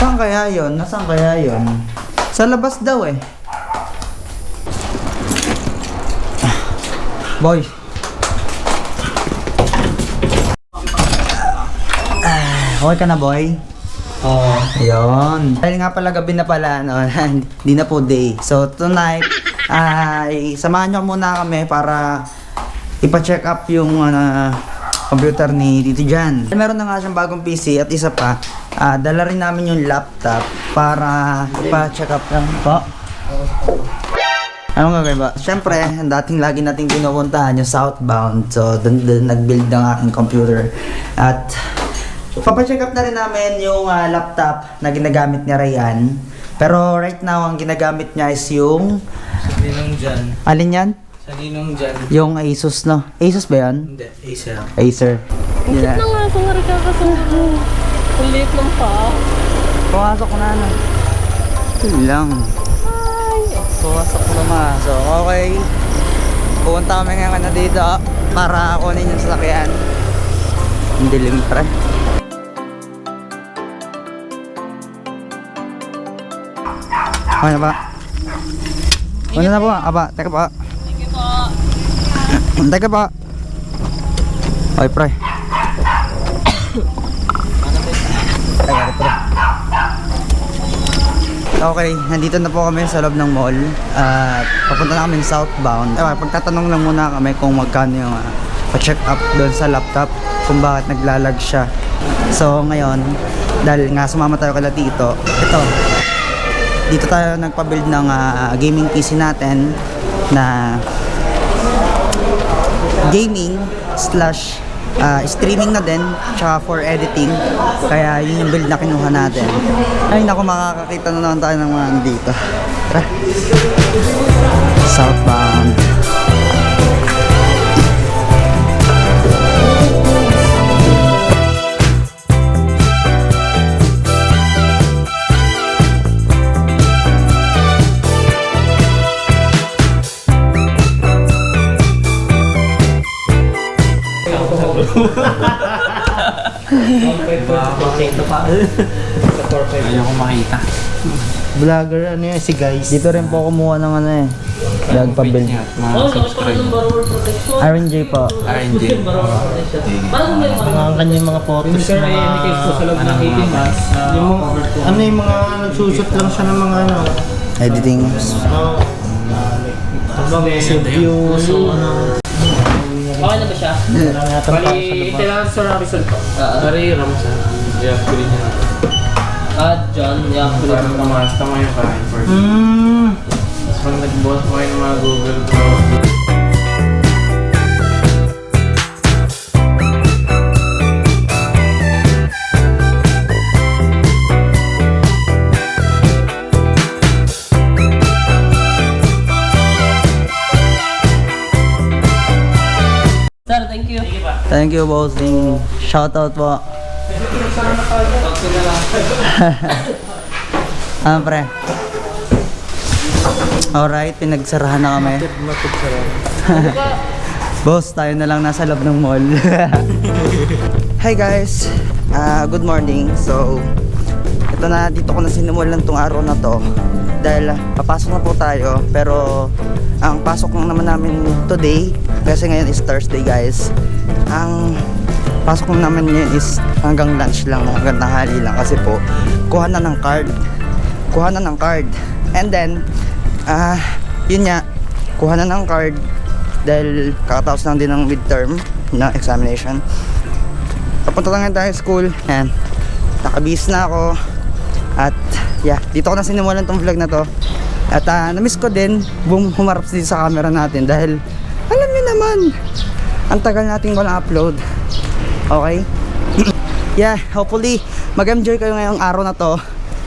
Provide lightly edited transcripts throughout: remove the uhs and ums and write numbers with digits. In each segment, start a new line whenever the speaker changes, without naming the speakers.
Saan kaya yon? Nasaan kaya yon? Sa labas daw eh. Boy. Okay ka na, boy? Oo. Ayun. Dahil nga pala gabi na pala, no? Hindi na po day. So, tonight, ay samahan nyo muna kami para ipa-check up yung computer ni Tito Jan. Meron na nga siyang bagong PC at isa pa, dala rin namin yung laptop para ipa-check up lang po. Anong gagawin ba? Siyempre, dating lagi nating pinupuntahan yung Southbound. So, doon nag-build ng aking computer. At papacheck up na rin namin yung laptop na ginagamit ni Ryan. Pero right now, ang ginagamit niya is yung...
Sa Ninong Jan.
Alin yan?
Sa Ninong Jan.
Yung Asus, no? Asus ba yan?
Hindi, Acer.
Acer.
Bakit na nga kung nakakasundo? Kulit lang pa.
Pumasok ko na, ano? Ito lang. Pumasok ko naman. So, okay. Pupunta kami ngayon na dito para kunin yung sasakyan. Ang dilim pa rin. Okay na ba? Ano na po? Aba, teka pa.
Sige po.
Teka pa. Okay, pre. Teka, pre. Okay, nandito na po kami sa loob ng mall. At papunta na kami southbound. Pagtatanong lang muna kami kung magkano yung pa-check up doon sa laptop, kung bakit naglalag siya. So ngayon, dahil nga sumama tayo kala dito, dito tayo nagpa-build ng gaming PC natin na gaming slash streaming na din, tsaka for editing. Kaya yun yung build na kinuha natin. Ay naku, makakakita na naman tayo ng mga dito. Tara. Southbound.
Ayaw ko makita.
Vlogger ano yan si guys. Dito rin po kumuha ng ano eh. Vlog pa build.
Mga subscribe.
Iron J po.
RNG.
Ang kanyang mga photos na ano yung mga nagsushoot lang siya ng mga ano
Editing.
views
Okay na ba siya?
bali kailangan sa result po
Dari Ramsa. I-upgrade niya.
John, yeah.
Para tama yung kain first. Tapos pag nag-boss mo kayo ng mga Google Pro.
Sir, thank you.
Thank you, bossing. Shoutout po. Ano pre? Alright, pinagsarahan na kami. Boss, tayo na lang nasa loob ng mall. Hi guys, good morning. So, ito na, dito ko na sinimulan tong araw na to. Dahil papasok na po tayo. Pero, ang pasok lang naman namin today, kasi ngayon is Thursday guys. Ang pasok lang namin ngayon is hanggang lunch lang, hanggang tanghali lang. Kasi po, kuha na ng card. And then, yun nga, kuha na ng card. Dahil kakatapos lang din ng midterm na examination. Papunta lang tayo school. And nakabihis na ako. At yeah, dito ko na sinimulan tong vlog na to. At na-miss ko din humarap dito sa camera natin. Dahil alam niyo naman, ang tagal nating walang upload. Okay? Yeah, hopefully mag-enjoy kayo ngayong araw na to.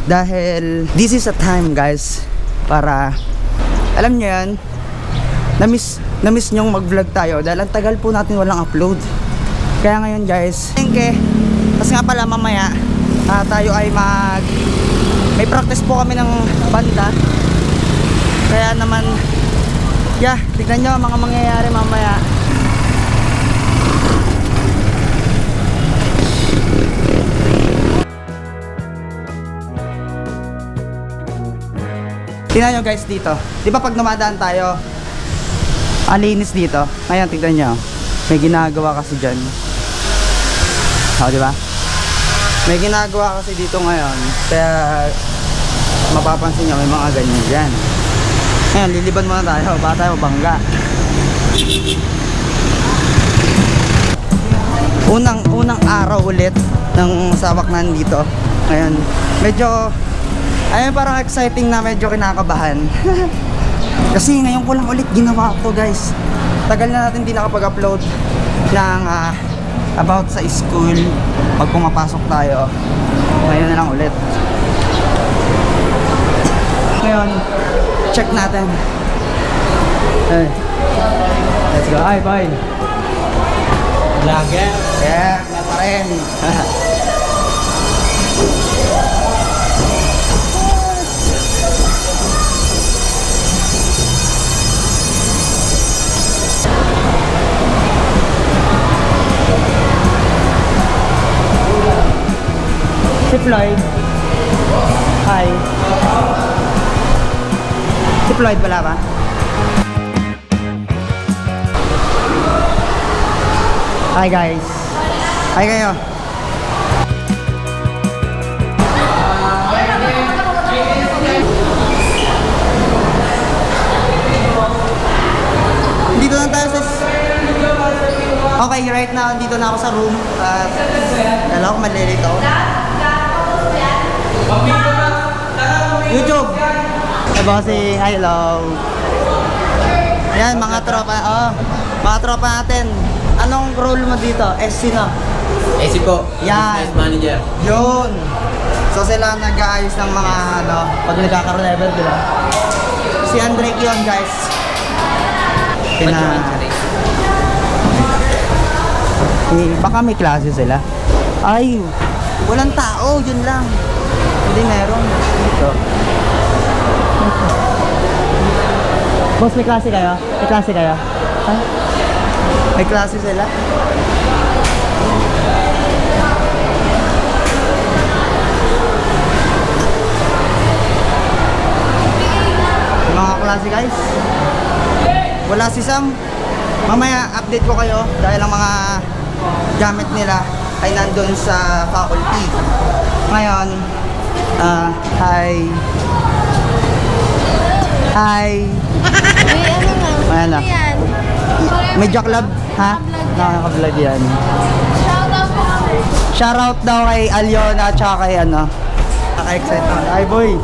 Dahil this is a time guys para, alam niyo yan, na-miss nyong mag-vlog tayo. Dahil ang tagal po natin walang upload. Kaya ngayon guys, kasi nga pala mamaya tayo ay may practice po kami ng banda. Kaya naman, yeah, tignan nyo ang mga mangyayari mamaya. Tingnan nyo guys dito. Di ba pag dumadaan tayo, alinis dito. Ngayon, tignan nyo. May ginagawa kasi dyan. O, di ba? May ginagawa kasi dito ngayon. Kaya, mapapansin nyo, may mga ganyan dyan. Ngayon, liliban muna tayo. Baka tayo bangga. Unang araw ulit ng sabak na dito. Ngayon, medyo ayun, parang exciting na, medyo kinakabahan. Kasi ngayon ko lang ulit ginawa ko guys. Tagal na natin di nakapag-upload ng about sa school pag pumapasok tayo. Ngayon na lang ulit. Ngayon, check natin. Hey. Let's go. Ay, bye.
Vlogger.
Yeah, wala pa rin. Si Floyd. Hi. Si Floyd wala ba? Hi guys. Hi kayo. Dito na tayo sa... Okay, right now, dito na ako sa room. Alam ko, malilito ako. YouTube! Hey, bossing. Hi, hello. Ayan, mga tropa. Oh, mga tropa natin. Anong role mo dito? SC na.
AC po.
Yan.
Business manager.
Yun. So sila nag-aayos ng mga ano, pag nagkakaroon level, di ba? Si Andre yun, guys. Baka may klase sila. Ay, walang tao, yun lang. Hindi meron. Ito. Boss, may klase kayo? May klase kayo? Ha? May klase sila? Mga klase guys. Wala si Sam. Mamaya update ko kayo dahil ang mga gamit nila ay nandun sa faculty. Ngayon, hi. Hi.
Uy, ano na?
Ayan na.
Ano yan?
May Jack Lab, ha? Naka-vlog yan.
Shoutout po kami.
Shoutout daw kay Aliona at saka kay ano. Naka-excite naman. Ay boy.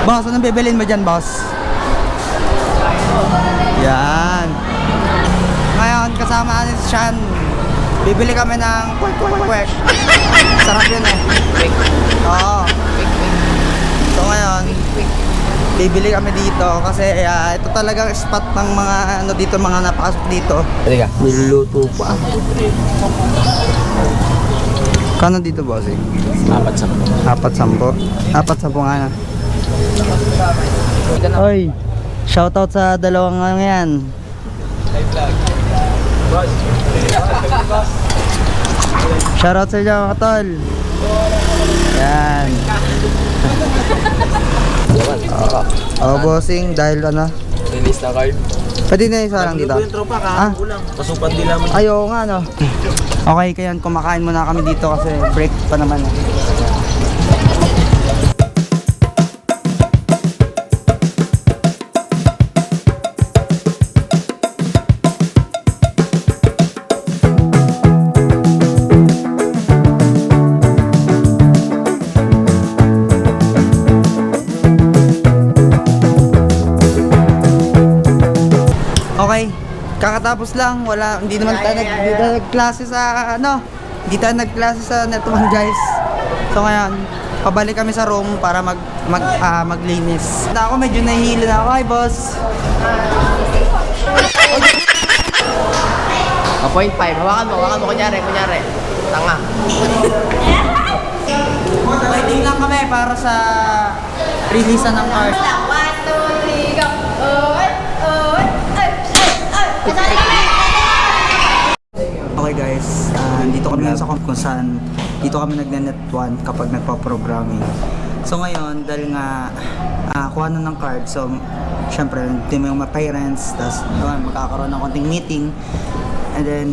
Boss, anong bibilin mo dyan, boss? Yan. Ngayon, kasama natin si Sean. Bibili kami ng kwek. Sarap yun eh. Oo. So ngayon, bibili kami dito kasi ito talagang spot ng mga ano dito, mga napasok dito.
Teka, niluluto pa.
Kano dito, boss?
4-10.
4-10. 4-10 nga na. Oy, shoutout sa dalawang ano yan. Shoutout sa inyo mga tol. Yan. Oh, bossing dahil ano.
Release na card.
Pwede na isa lang dito.
tropa
Ah?
Pasupan din naman.
Ayaw nga no. Okay, kaya kumakain muna kami dito kasi break pa naman. Okay, kakatapos lang, hindi naman tayo nagklase sa ano, hindi tayo nagklase sa Netman guys. So ngayon, pabalik kami sa room para maglinis. Ako medyo nahihilo na ako, hi boss.
0.5. Hawakan mo, kunyari. Tanga.
Waiting lang kami para sa release ng card.
1, 2, 3, go! Oy! Kasali kami!
Okay guys, dito kami sa kung saan dito kami nagne-net 1 kapag nagpa-programming. So ngayon, dahil nga kuha na ng card, so syempre, dito mo yung mga parents, tapos magkakaroon ng konting meeting, and then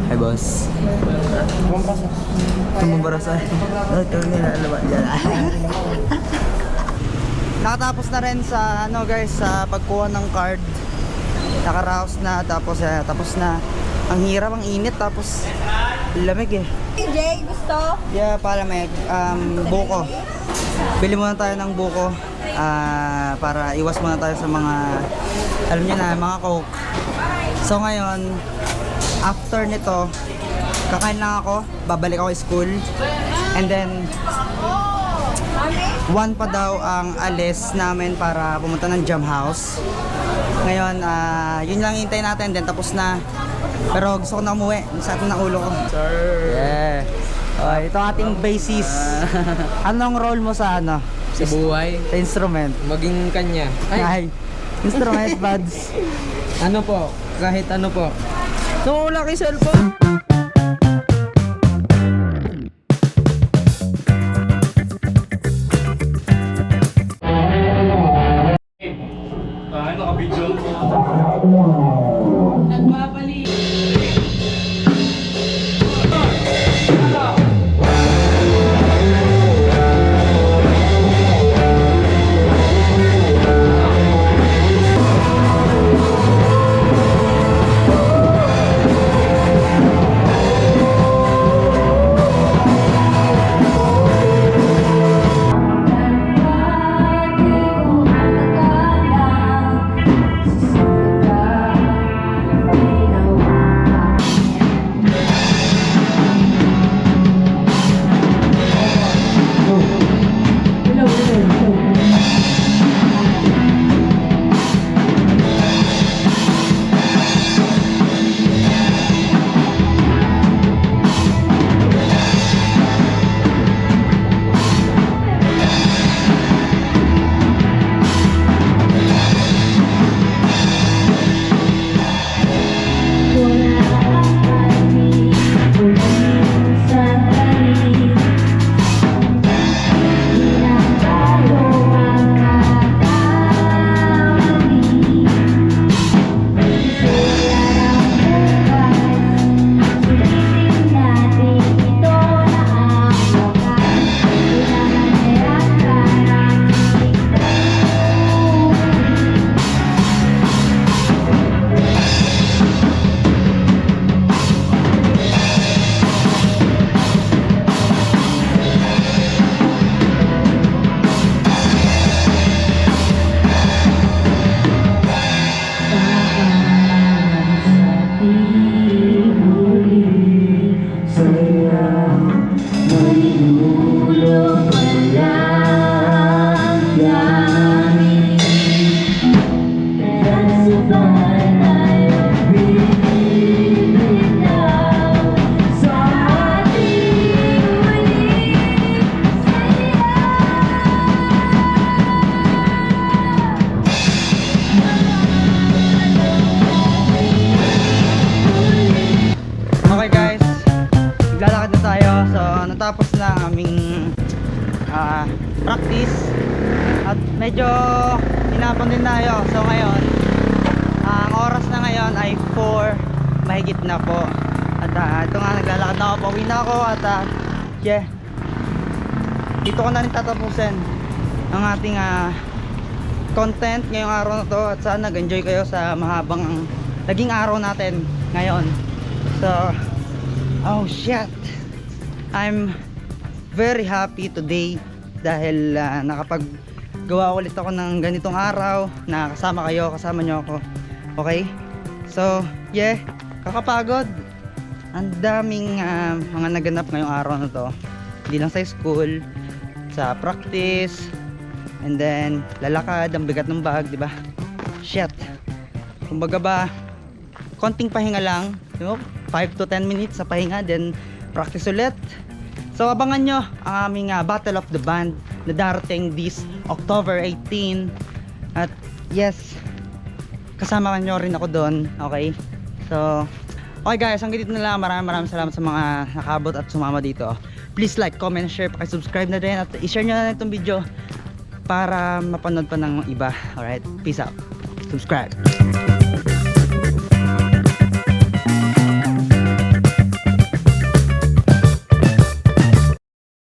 hi boss. Tumumbarasa. Ito nila alawa dyan. Nakatapos na rin sa guys, sa pagkuha ng card. Nakaraos na, tapos na. Ang hirap, ang init, tapos lamig eh.
Jay, gusto?
Yeah, palamig. Buko. Bili muna tayo ng buko. Para iwas muna tayo sa mga, alam niyo na, mga coke. So ngayon, after nito, kakain lang ako, babalik ako school. And then, 1 pa daw ang alis namin para pumunta ng jam house. Ngayon, yun lang hintayin natin, then tapos na. Pero gusto ko na umuwi, sakit ng ulo ko.
Sir.
Yeah. Okay, ito ating basis. Anong role mo sa
Sa buhay,
sa instrument?
maging kanya.
Ay, instrument buds.
Ano po? Kahit ano po. Nawala kay cellphone.
Okay guys, naglalakad na tayo. So natapos na ang aming practice at medyo hinapon din tayo. So ngayon, ang oras na ngayon ay 4 mahigit na po. At ito nga, naglalakad na ako, pauwi na ako. At yeah, dito ko na rin tatapusin ang ating content ngayong araw na to. At sana nag-enjoy kayo sa mahabang naging araw natin ngayon. So, oh shit, I'm very happy today dahil nakapaggawa ulit ako ng ganitong araw na kasama kayo, kasama nyo ako. Okay? So, yeah, kakapagod ang daming mga naganap ngayong araw na to. Hindi lang sa school, sa practice, and then lalakad, ang bigat ng bag, di ba? Shit. Kumbaga ba, konting pahinga lang, 5 to 10 minutes sa pahinga, then practice ulit. So abangan nyo ang aming Battle of the Band na darating this October 18. At yes, kasama nyo rin ako doon. Okay? So, okay guys, hanggang dito na lang. Maraming salamat sa mga nakabot at sumama dito. Please like, comment, share, subscribe na din at i-share nyo na itong video para mapanood pa ng iba. Alright, peace out. Subscribe.